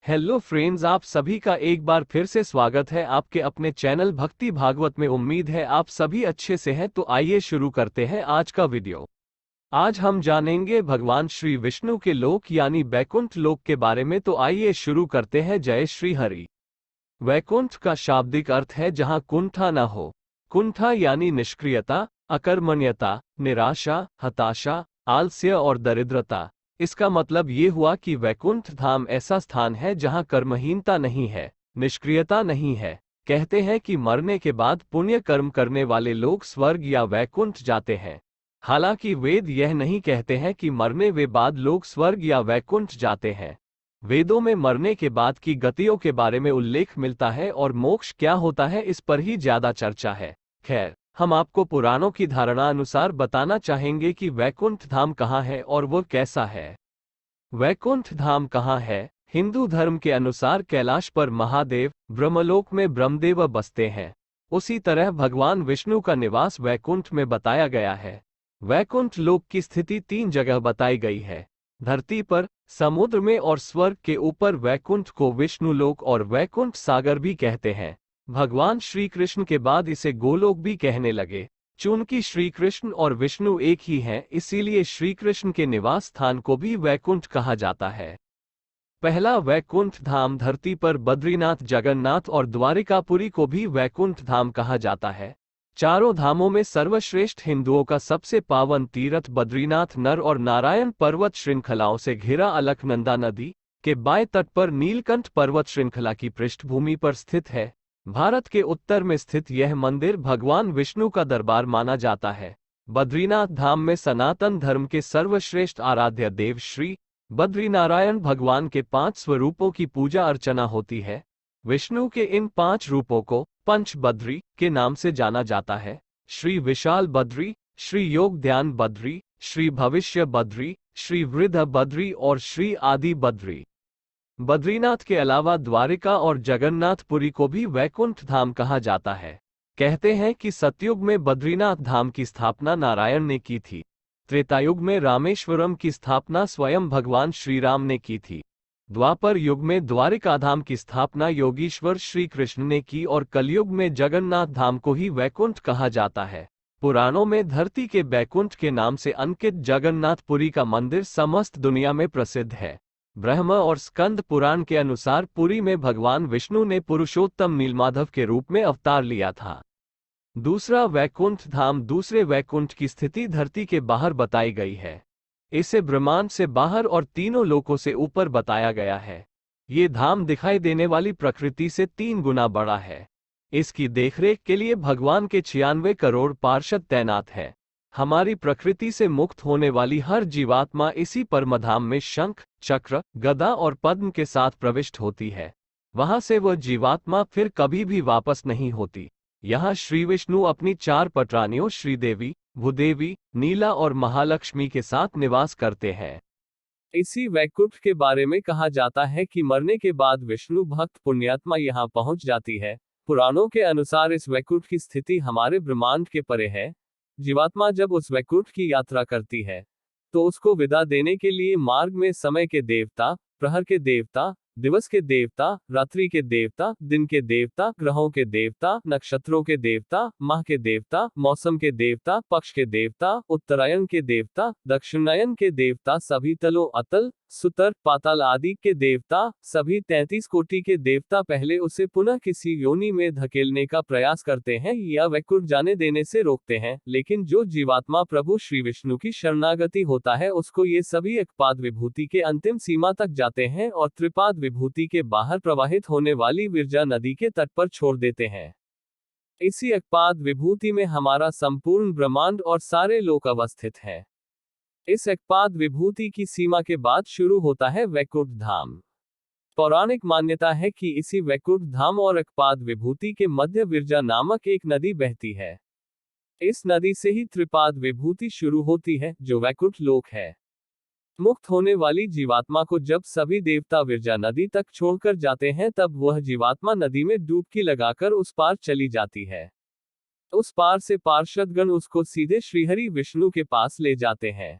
Hello friends, आप सभी का एक बार फिर से स्वागत है आपके अपने चैनल भक्ति भागवत में। उम्मीद है आप सभी अच्छे से हैं। तो आइए शुरू करते हैं आज का वीडियो। आज हम जानेंगे भगवान श्री विष्णु के लोक यानी वैकुंठ लोक के बारे में। तो आइए शुरू करते हैं। जय श्री हरि। वैकुंठ का शाब्दिक अर्थ है जहां कुंठा न हो। कुंठा यानी निष्क्रियता, अकर्मण्यता, निराशा, हताशा, आलस्य और दरिद्रता। इसका मतलब ये हुआ कि वैकुंठ धाम ऐसा स्थान है जहां कर्महीनता नहीं है, निष्क्रियता नहीं है। कहते हैं कि मरने के बाद पुण्य कर्म करने वाले लोग स्वर्ग या वैकुंठ जाते हैं। हालांकि वेद यह नहीं कहते हैं कि मरने के बाद लोग स्वर्ग या वैकुंठ जाते हैं। वेदों में मरने के बाद की गतियों के बारे में उल्लेख मिलता है और मोक्ष क्या होता है इस पर ही ज्यादा चर्चा है। खैर, हम आपको पुराणों की धारणा अनुसार बताना चाहेंगे कि वैकुंठ धाम कहाँ है और वो कैसा है। वैकुंठ धाम कहाँ है? हिंदू धर्म के अनुसार कैलाश पर महादेव, ब्रह्मलोक में ब्रह्मदेव बसते हैं। उसी तरह भगवान विष्णु का निवास वैकुंठ में बताया गया है। वैकुंठ लोक की स्थिति 3 जगह बताई गई है: धरती पर, समुद्र में और स्वर्ग के ऊपर। वैकुंठ को विष्णु लोक और वैकुंठ सागर भी कहते हैं। भगवान श्री कृष्ण के बाद इसे गोलोक भी कहने लगे। चूंकि श्री कृष्ण और विष्णु एक ही हैं, इसीलिए श्री कृष्ण के निवास स्थान को भी वैकुंठ कहा जाता है। पहला वैकुंठ धाम धरती पर बद्रीनाथ, जगन्नाथ और द्वारिकापुरी को भी वैकुंठ धाम कहा जाता है। चारों धामों में सर्वश्रेष्ठ हिंदुओं का सबसे पावन तीर्थ बद्रीनाथ नर और नारायण पर्वत श्रृंखलाओं से घिरा अलकनंदा नदी के बाएं तट पर नीलकंठ पर्वत श्रृंखला की पृष्ठभूमि पर स्थित है। भारत के उत्तर में स्थित यह मंदिर भगवान विष्णु का दरबार माना जाता है। बद्रीनाथ धाम में सनातन धर्म के सर्वश्रेष्ठ आराध्य देव श्री बद्रीनारायण भगवान के 5 स्वरूपों की पूजा अर्चना होती है। विष्णु के इन 5 रूपों को पंच बद्री के नाम से जाना जाता है: श्री विशाल बद्री, श्री योग ध्यान बद्री, श्री भविष्य बद्री, श्री वृद्ध बद्री और श्री आदि बद्री। बद्रीनाथ के अलावा द्वारिका और जगन्नाथपुरी को भी वैकुंठ धाम कहा जाता है। कहते हैं कि सतयुग में बद्रीनाथ धाम की स्थापना नारायण ने की थी। त्रेतायुग में रामेश्वरम की स्थापना स्वयं भगवान श्री राम ने की थी। द्वापर युग में द्वारिका धाम की स्थापना योगीश्वर श्री कृष्ण ने की और कलयुग में जगन्नाथ धाम को ही वैकुंठ कहा जाता है। पुराणों में धरती के वैकुंठ के नाम से अंकित जगन्नाथपुरी का मंदिर समस्त दुनिया में प्रसिद्ध है। ब्रह्म और स्कंद पुराण के अनुसार पुरी में भगवान विष्णु ने पुरुषोत्तम नीलमाधव के रूप में अवतार लिया था। दूसरा वैकुंठ धाम दूसरे वैकुंठ की स्थिति धरती के बाहर बताई गई है। इसे ब्रह्मांड से बाहर और तीनों लोकों से ऊपर बताया गया है। ये धाम दिखाई देने वाली प्रकृति से 3 गुना बड़ा है। इसकी देखरेख के लिए भगवान के 96 करोड़ पार्षद तैनात हैं। हमारी प्रकृति से मुक्त होने वाली हर जीवात्मा इसी परमधाम में शंख, चक्र, गदा और पद्म के साथ प्रविष्ट होती है। वहां से वह जीवात्मा फिर कभी भी वापस नहीं होती। यहाँ श्री विष्णु अपनी 4 पटरानियों श्रीदेवी, भूदेवी, नीला और महालक्ष्मी के साथ निवास करते हैं। इसी वैकुंठ के बारे में कहा जाता है कि मरने के बाद विष्णु भक्त पुण्यात्मा यहाँ पहुंच जाती है। पुराणों के अनुसार इस वैकुंठ की स्थिति हमारे ब्रह्मांड के परे है। जीवात्मा जब उस वैकुंठ की यात्रा करती है तो उसको विदा देने के लिए मार्ग में समय के देवता, प्रहर के देवता, दिवस के देवता, रात्रि के देवता, दिन के देवता, ग्रहों के देवता, नक्षत्रों के देवता, माह के देवता, मौसम के देवता, पक्ष के देवता, उत्तरायण के देवता, दक्षिणायन के देवता, सभी तलों अतल, सुतर, पाताल आदि के देवता, सभी 33 कोटि के देवता पहले उसे पुनः किसी योनि में धकेलने का प्रयास करते हैं या वैकुंठ जाने देने से रोकते हैं। लेकिन जो जीवात्मा प्रभु श्री विष्णु की शरणागति होता है उसको ये सभी एकपाद विभूति के अंतिम सीमा तक जाते हैं और त्रिपाद विभूति के बाहर प्रवाहित होने वाली विरजा नदी के तट पर छोड़ देते हैं। इसी एकपाद विभूति में हमारा संपूर्ण ब्रह्मांड और सारे लोक अवस्थित हैं। इस एकपाद विभूति की सीमा के बाद शुरू होता है वैकुंठ धाम। पौराणिक मान्यता है कि इसी वैकुंठ धाम और एकपाद विभूति के मध्य विरजा नामक एक नदी बहती है। इस नदी से ही त्रिपाद विभूति शुरू होती है जो वैकुंठ लोक है। मुक्त होने वाली जीवात्मा को जब सभी देवता विरजा नदी तक छोड़कर जाते हैं तब वह जीवात्मा नदी में डुबकी लगाकर उस पार चली जाती है। उस पार से पार्षदगण उसको सीधे श्रीहरि विष्णु के पास ले जाते हैं।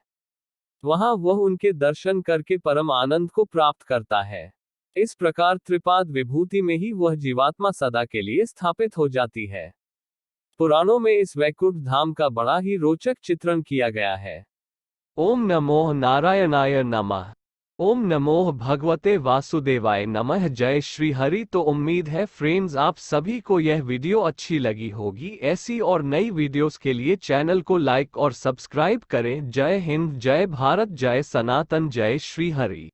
वहां वह उनके दर्शन करके परम आनंद को प्राप्त करता है। इस प्रकार त्रिपाद विभूति में ही वह जीवात्मा सदा के लिए स्थापित हो जाती है। पुराणों में इस वैकुंठ धाम का बड़ा ही रोचक चित्रण किया गया है। ओम नमो नारायणाय नमः। ओम नमो भगवते वासुदेवाय नमः। जय श्री हरि। तो उम्मीद है फ्रेंड्स आप सभी को यह वीडियो अच्छी लगी होगी। ऐसी और नई वीडियोस के लिए चैनल को लाइक और सब्सक्राइब करें। जय हिंद, जय भारत, जय सनातन, जय श्री हरि।